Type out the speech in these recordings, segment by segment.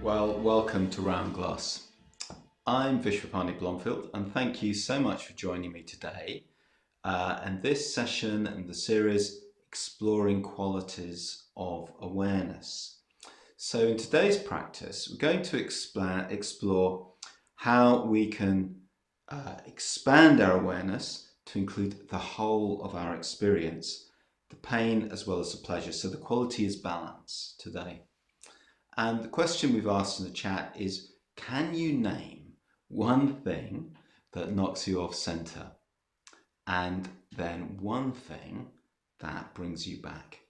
Well, welcome to Round Glass. I'm Vishvapani Blomfield, and thank you so much for joining me today. And this session and the series Exploring Qualities of Awareness. So in today's practice, we're going to explore how we can expand our awareness to include the whole of our experience, the pain as well as the pleasure. So the quality is balance today. And the question we've asked in the chat is, can you name one thing that knocks you off center and then one thing that brings you back?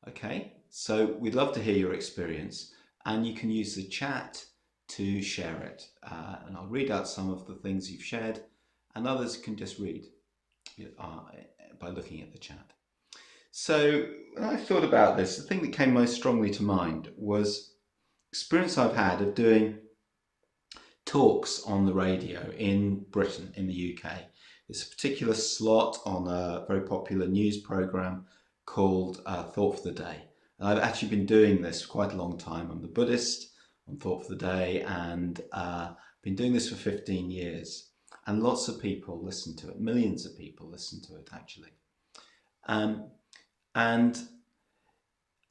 Okay, so we'd love to hear your experience, and you can use the chat to share it. And I'll read out some of the things you've shared, and others can just read by looking at the chat. So when I thought about this, the thing that came most strongly to mind was experience I've had of doing talks on the radio in Britain, in the UK. It's a particular slot on a very popular news programme called Thought for the Day. And I've actually been doing this for quite a long time. I'm the Buddhist on Thought for the Day, and been doing this for 15 years. And lots of people listen to it. Millions of people listen to it, actually. And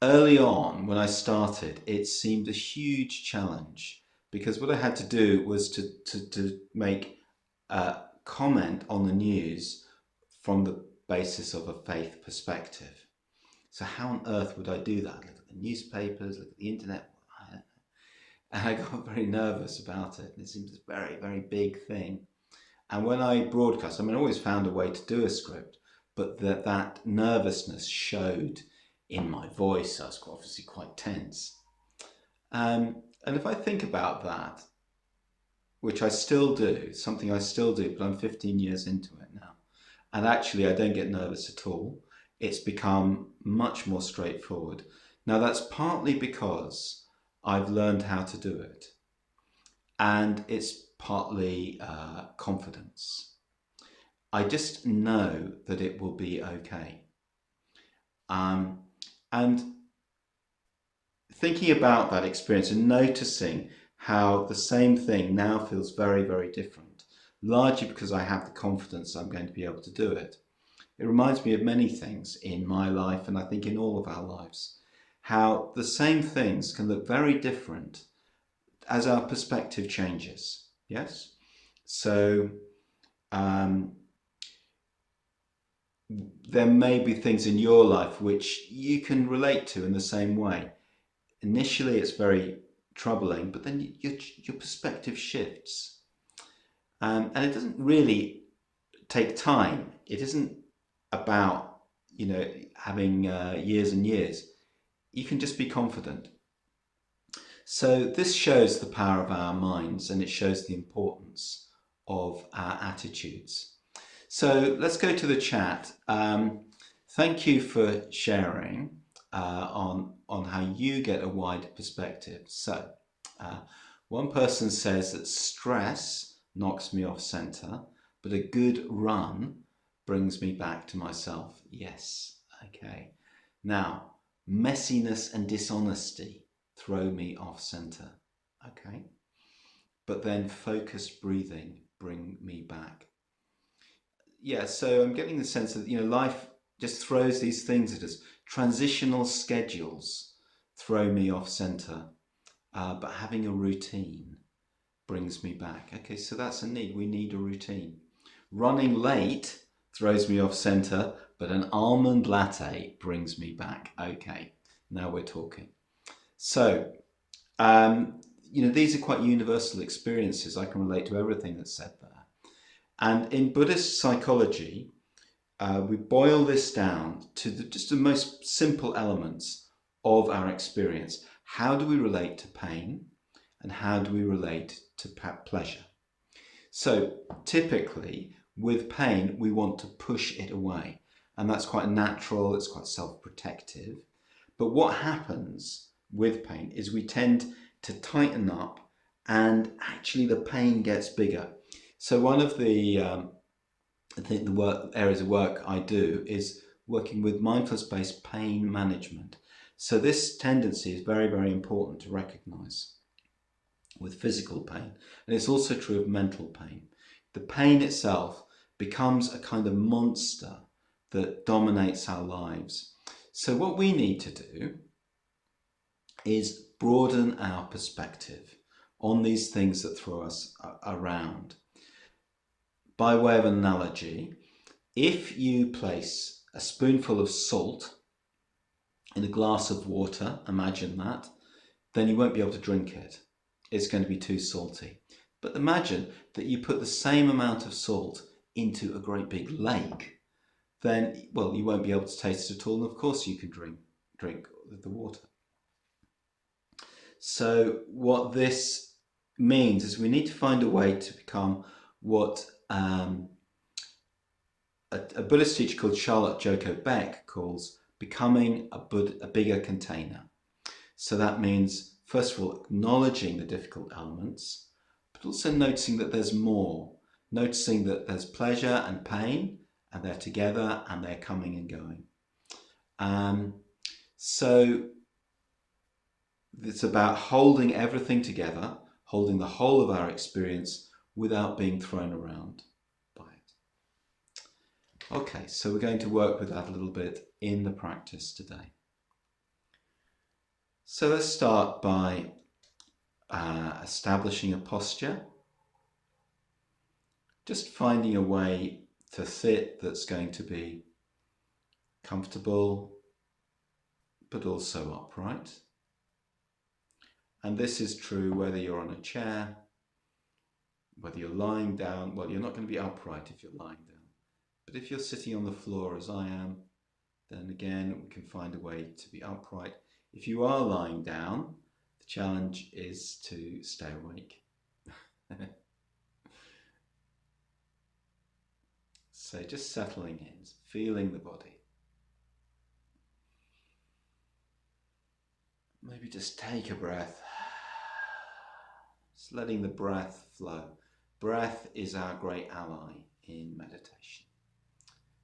early on, when I started, it seemed a huge challenge, because what I had to do was to make a comment on the news from the basis of a faith perspective. So how on earth would I do that? Look at the newspapers, look at the internet. And I got very nervous about it. It seemed a very, very big thing. And when I broadcast, I mean, I always found a way to do a script, but that nervousness showed in my voice. I was obviously quite tense. And if I think about that, which I still do, something I still do, but I'm 15 years into it now, and actually I don't get nervous at all. It's become much more straightforward. Now that's partly because I've learned how to do it, and it's partly confidence. I just know that it will be okay. And thinking about that experience and noticing how the same thing now feels very, very different, largely because I have the confidence I'm going to be able to do it. It reminds me of many things in my life, and I think in all of our lives, how the same things can look very different as our perspective changes. Yes? So there may be things in your life which you can relate to in the same way. Initially, it's very troubling, but then your perspective shifts. And it doesn't really take time. It isn't about, having years and years. You can just be confident. So this shows the power of our minds, and it shows the importance of our attitudes. So let's go to the chat. Thank you for sharing on how you get a wide perspective. So one person says that stress knocks me off center, but a good run brings me back to myself. Yes. Okay. Now, messiness and dishonesty throw me off center. Okay. But then focused breathing bring me back. Yeah, so I'm getting the sense that, life just throws these things at us. Transitional schedules throw me off center, but having a routine brings me back. Okay, so that's a need. We need a routine. Running late throws me off center, but an almond latte brings me back. Okay, now we're talking. So, these are quite universal experiences. I can relate to everything that's said there. And in Buddhist psychology, we boil this down to just the most simple elements of our experience. How do we relate to pain, and how do we relate to pleasure? So typically with pain, we want to push it away, and that's quite natural, it's quite self-protective. But what happens with pain is we tend to tighten up, and actually the pain gets bigger. So one of the areas of work I do is working with mindfulness-based pain management. So this tendency is very, very important to recognize with physical pain. And it's also true of mental pain. The pain itself becomes a kind of monster that dominates our lives. So what we need to do is broaden our perspective on these things that throw us around. By way of analogy, if you place a spoonful of salt in a glass of water, imagine that, then you won't be able to drink it. It's going to be too salty. But imagine that you put the same amount of salt into a great big lake, then, well, you won't be able to taste it at all, and of course you can drink the water. So what this means is we need to find a way to become what a Buddhist teacher called Charlotte Joko Beck calls becoming a bigger container. So that means, first of all, acknowledging the difficult elements, but also noticing that there's more, noticing that there's pleasure and pain, and they're together and they're coming and going. So it's about holding everything together, holding the whole of our experience without being thrown around by it. Okay, so we're going to work with that a little bit in the practice today. So let's start by establishing a posture. Just finding a way to sit that's going to be comfortable, but also upright. And this is true whether you're on a chair, whether you're lying down. Well, you're not going to be upright if you're lying down. But if you're sitting on the floor as I am, then again, we can find a way to be upright. If you are lying down, the challenge is to stay awake. So just settling in, feeling the body. Maybe just take a breath. Just letting the breath flow. Breath is our great ally in meditation.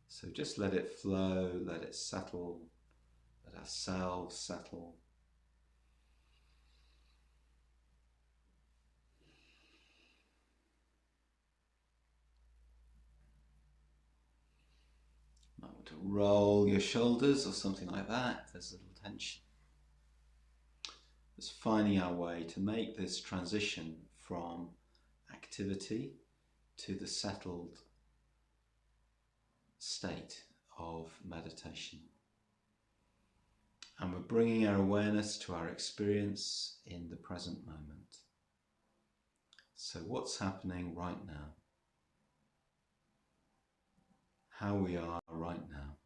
So just let it flow, let it settle, let ourselves settle. to roll your shoulders or something like that if there's a little tension. Just finding our way to make this transition from activity to the settled state of meditation. And we're bringing our awareness to our experience in the present moment. So what's happening right now? How we are right now.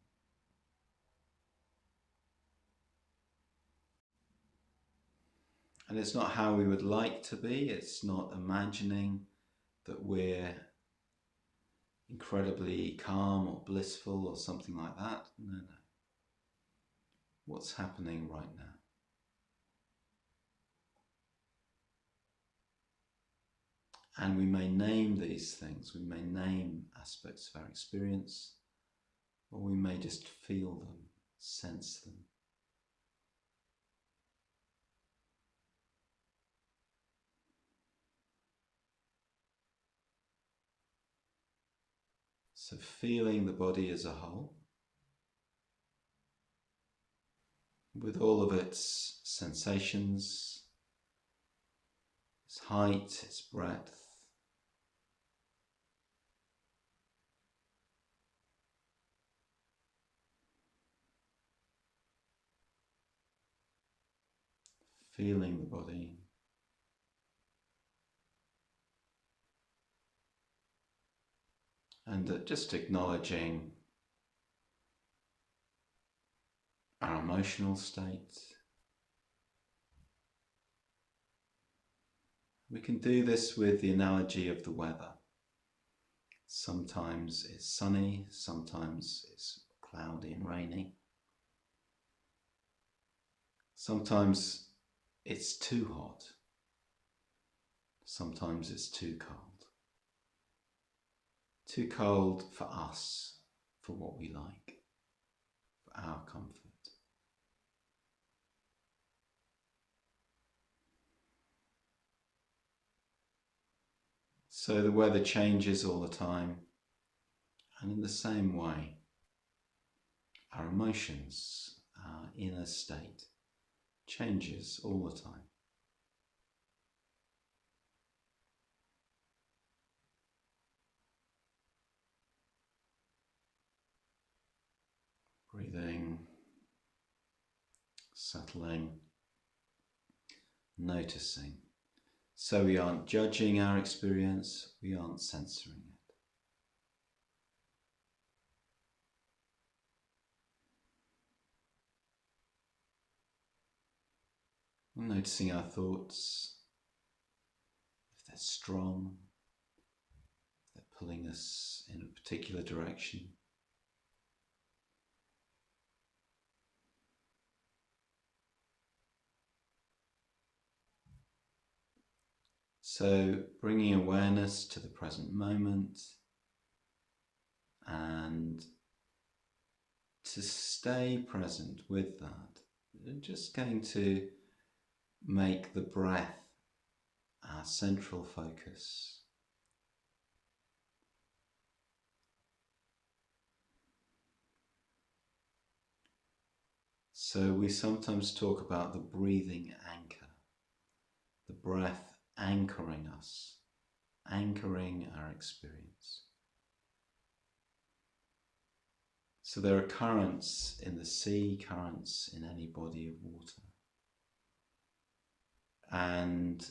And it's not how we would like to be. It's not imagining that we're incredibly calm or blissful or something like that. No, no. What's happening right now? And we may name these things. We may name aspects of our experience, or we may just feel them, sense them. So feeling the body as a whole, with all of its sensations, its height, its breadth, feeling the body, and just acknowledging our emotional state. We can do this with the analogy of the weather. Sometimes it's sunny, sometimes it's cloudy and rainy. Sometimes it's too hot, sometimes it's too cold. Too cold for us, for what we like, for our comfort. So the weather changes all the time, and in the same way, our emotions, our inner state, changes all the time. Breathing, settling, noticing. So we aren't judging our experience, we aren't censoring it. We're noticing our thoughts, if they're strong, if they're pulling us in a particular direction. So bringing awareness to the present moment and to stay present with that, we're just going to make the breath our central focus. So we sometimes talk about the breathing anchor, the breath anchoring us, anchoring our experience. So there are currents in the sea, currents in any body of water. And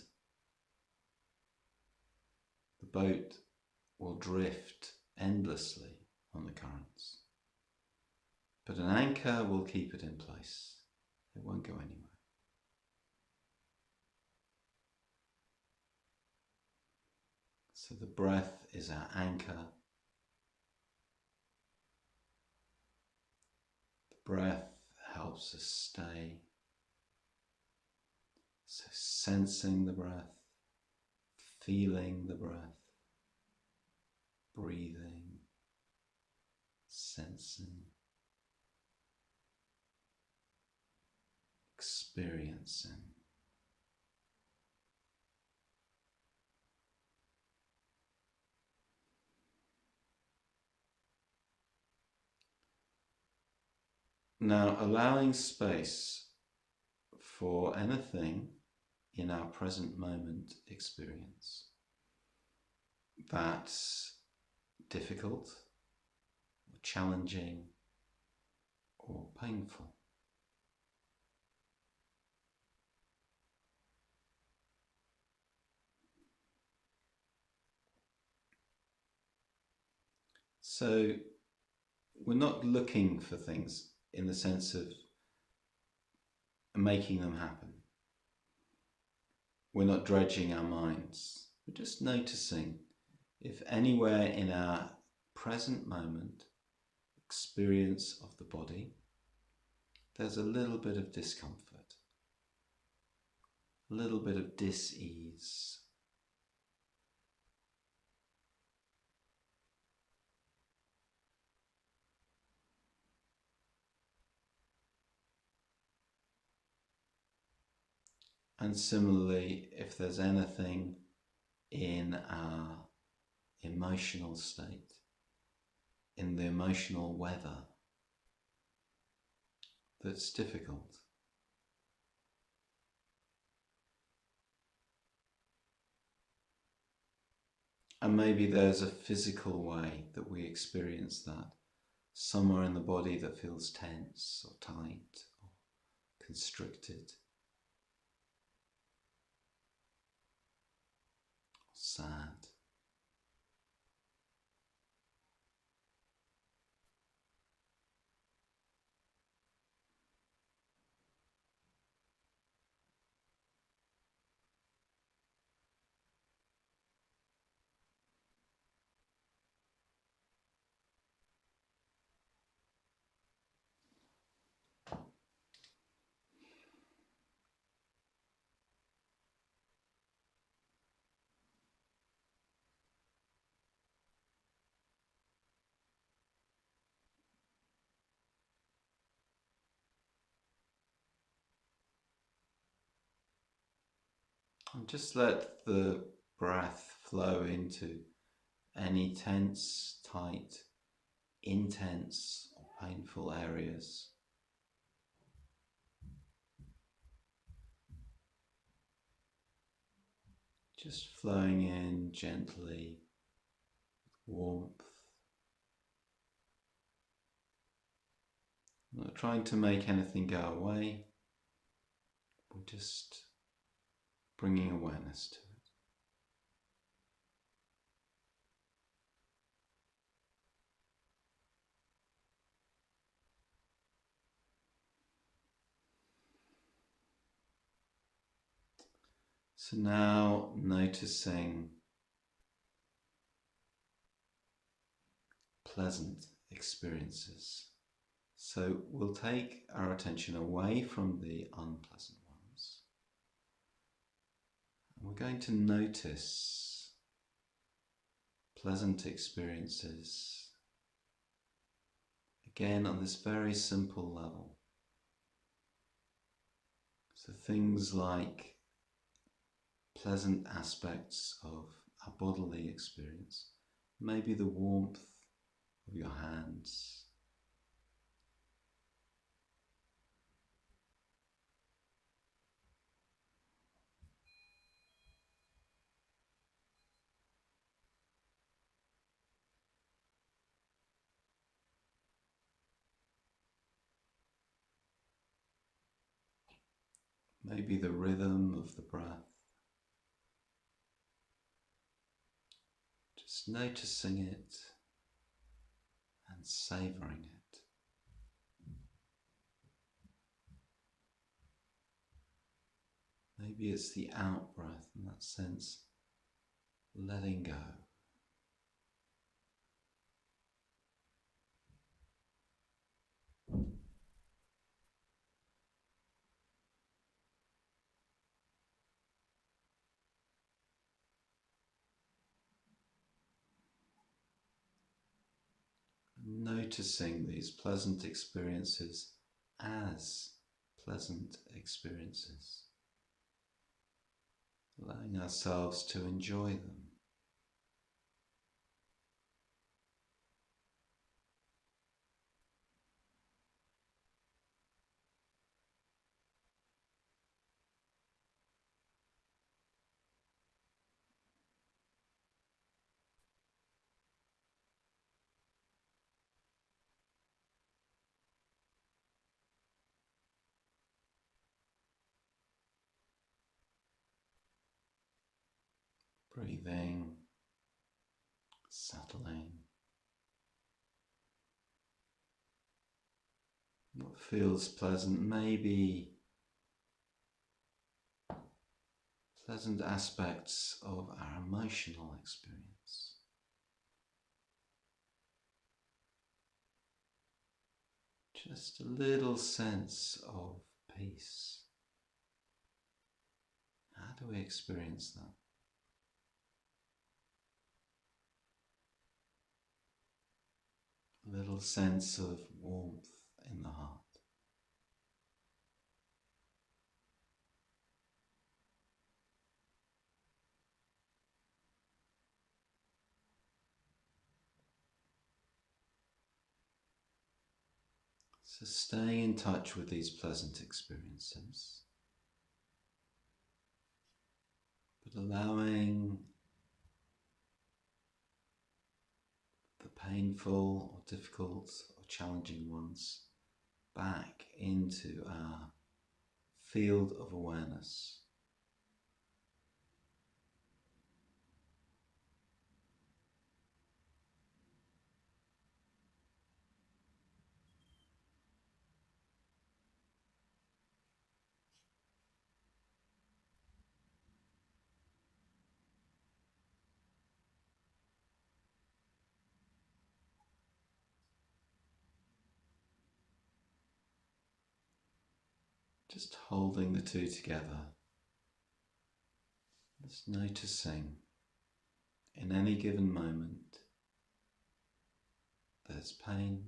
the boat will drift endlessly on the currents. But an anchor will keep it in place. It won't go anywhere. So the breath is our anchor. The breath helps us stay. So sensing the breath, feeling the breath, breathing, sensing, experiencing. Now, allowing space for anything in our present moment experience that's difficult, or challenging, or painful. So we're not looking for things in the sense of making them happen. We're not dredging our minds. We're just noticing if anywhere in our present moment experience of the body there's a little bit of discomfort, a little bit of dis-ease. And similarly, if there's anything in our emotional state, in the emotional weather, that's difficult. And maybe there's a physical way that we experience that, somewhere in the body that feels tense or tight or constricted, or sad. And just let the breath flow into any tense, tight, intense, or painful areas. Just flowing in gently, warmth. Not trying to make anything go away. We're just bringing awareness to it. So now noticing pleasant experiences. So we'll take our attention away from the unpleasant ones. And we're going to notice pleasant experiences again on this very simple level. So things like pleasant aspects of our bodily experience, maybe the warmth of your hands, maybe the rhythm of the breath. Just noticing it and savouring it. Maybe it's the out breath in that sense, letting go. Noticing these pleasant experiences as pleasant experiences, allowing ourselves to enjoy them. Breathing, settling. What feels pleasant, maybe pleasant aspects of our emotional experience. Just a little sense of peace. How do we experience that? A little sense of warmth in the heart. So staying in touch with these pleasant experiences, but allowing the painful or difficult or challenging ones back into our field of awareness. Just holding the two together, just noticing in any given moment there's pain,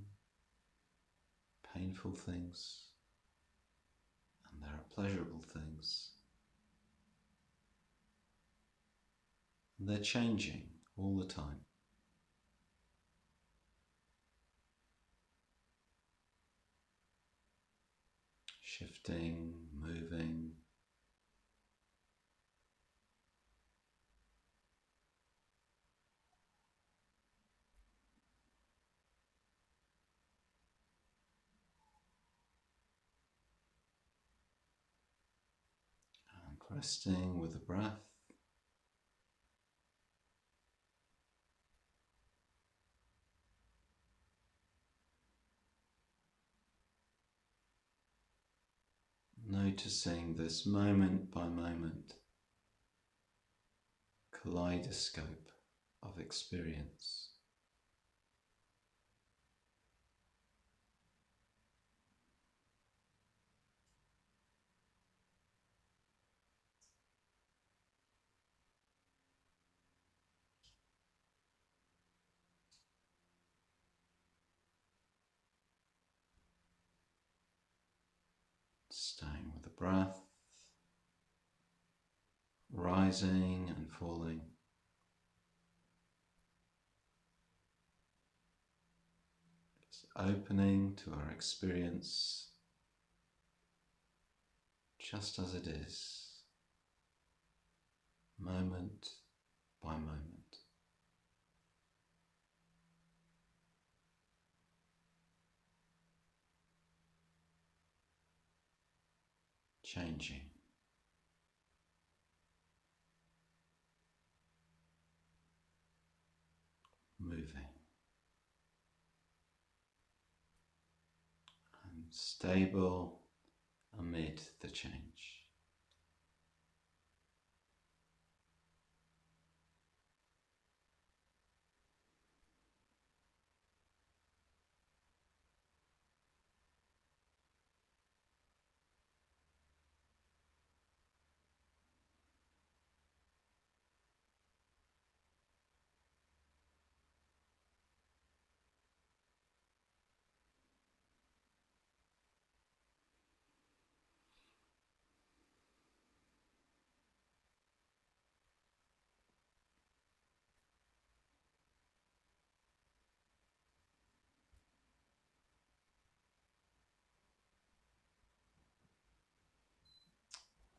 painful things, and there are pleasurable things. And they're changing all the time. Shifting, moving. And resting with the breath. Noticing this moment by moment kaleidoscope of experience. Staying with the breath, rising and falling. Just opening to our experience just as it is, moment by moment. Changing. Moving. And stable amid the change.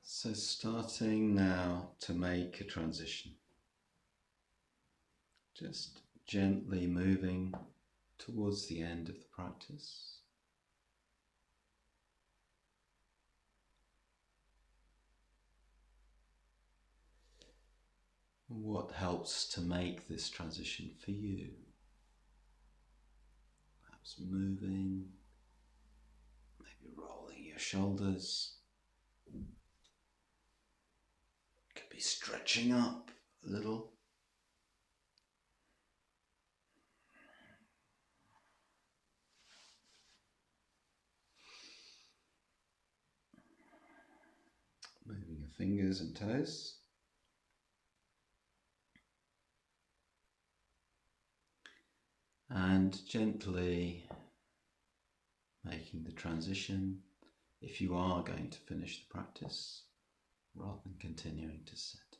So starting now to make a transition, just gently moving towards the end of the practice. What helps to make this transition for you? Perhaps moving, maybe rolling your shoulders. Could be stretching up a little. Moving your fingers and toes. And gently making the transition if you are going to finish the practice rather than continuing to sit.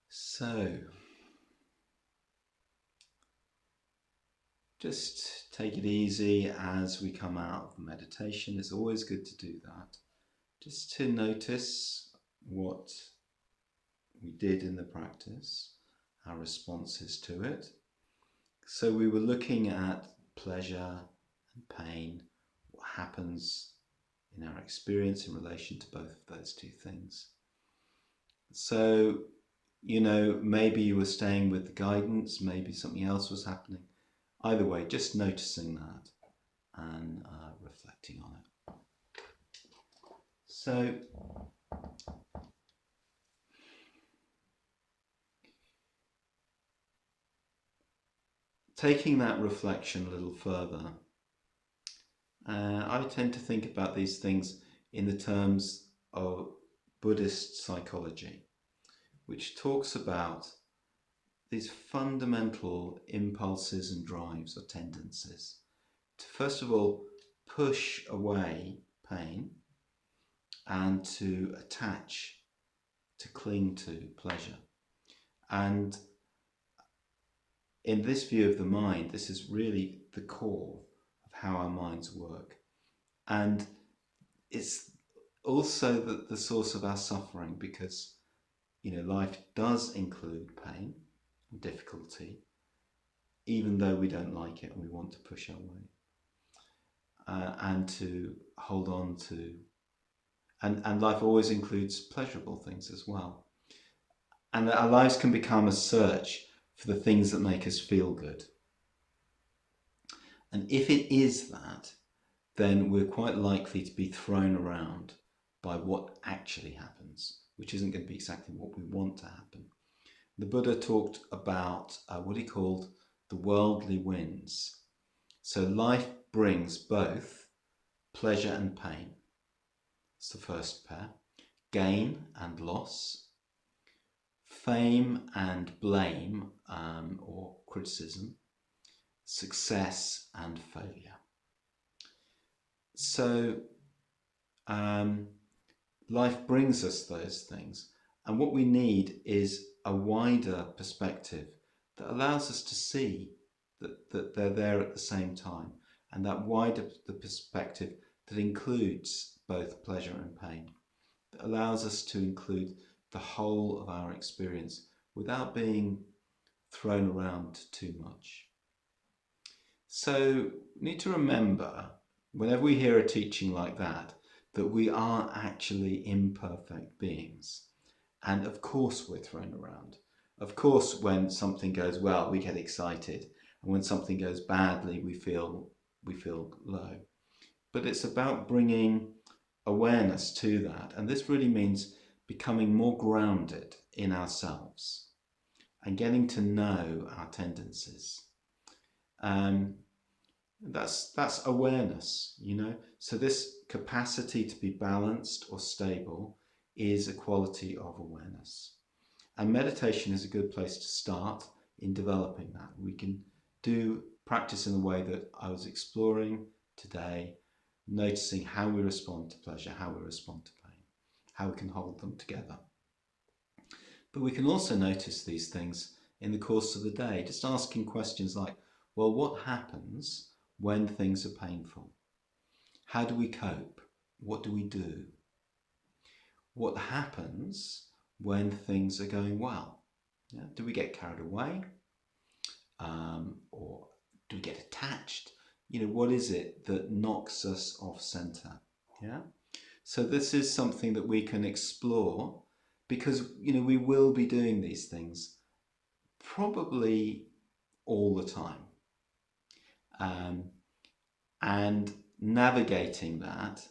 So, just take it easy as we come out of the meditation. It's always good to do that. Just to notice what we did in the practice, our responses to it. So we were looking at pleasure and pain, what happens in our experience in relation to both of those two things. So, maybe you were staying with the guidance, maybe something else was happening. Either way, just noticing that and reflecting on it. So, taking that reflection a little further, I tend to think about these things in the terms of Buddhist psychology, which talks about these fundamental impulses and drives or tendencies to, first of all, push away pain and to attach, to cling to pleasure. And in this view of the mind, this is really the core of how our minds work. And it's also the source of our suffering, because life does include pain and difficulty, even though we don't like it and we want to push our way, and to hold on to, and life always includes pleasurable things as well. And our lives can become a search for the things that make us feel good. And if it is that, then we're quite likely to be thrown around by what actually happens, which isn't going to be exactly what we want to happen. The Buddha talked about what he called the worldly winds. So life brings both pleasure and pain. It's the first pair. Gain and loss. Fame and blame or criticism. Success and failure. So life brings us those things, and what we need is a wider perspective that allows us to see that they're there at the same time, and that wider the perspective that includes both pleasure and pain, that allows us to include the whole of our experience without being thrown around too much. So we need to remember, whenever we hear a teaching like that we are actually imperfect beings. And of course we're thrown around. Of course, when something goes well, we get excited. And when something goes badly, we feel low. But it's about bringing awareness to that. And this really means becoming more grounded in ourselves and getting to know our tendencies. That's awareness, So this capacity to be balanced or stable is a quality of awareness. And meditation is a good place to start in developing that. We can do practice in the way that I was exploring today, noticing how we respond to pleasure, how we respond to pain, how we can hold them together. But we can also notice these things in the course of the day, just asking questions like, well, what happens when things are painful? How do we cope? What do we do? What happens when things are going well? Yeah? Do we get carried away? Or do we get attached? What is it that knocks us off center? Yeah. So this is something that we can explore because we will be doing these things probably all the time, and navigating that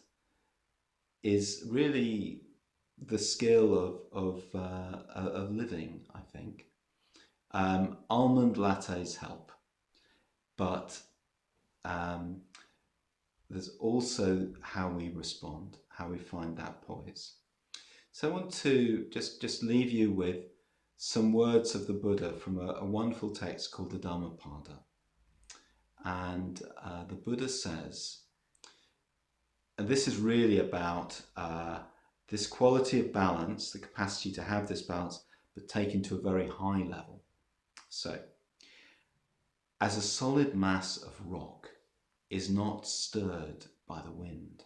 is really the skill of living, I think. Almond lattes help, but there's also how we respond, how we find that poise. So I want to just leave you with some words of the Buddha from a wonderful text called the Dhammapada. And the Buddha says, and this is really about this quality of balance, the capacity to have this balance, but taken to a very high level. So, as a solid mass of rock is not stirred by the wind,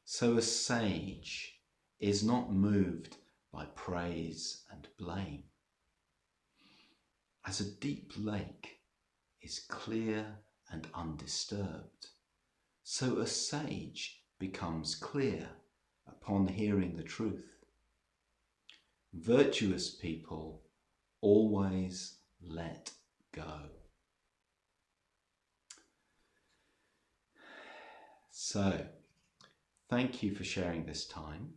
so a sage is not moved by praise and blame. As a deep lake is clear and undisturbed, so a sage becomes clear upon hearing the truth. Virtuous people always let go. So, thank you for sharing this time.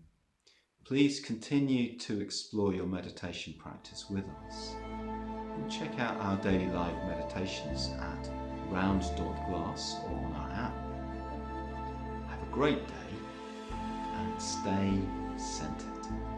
Please continue to explore your meditation practice with us. And check out our daily live meditations at round.glass or on our app. Have a great day and stay centered.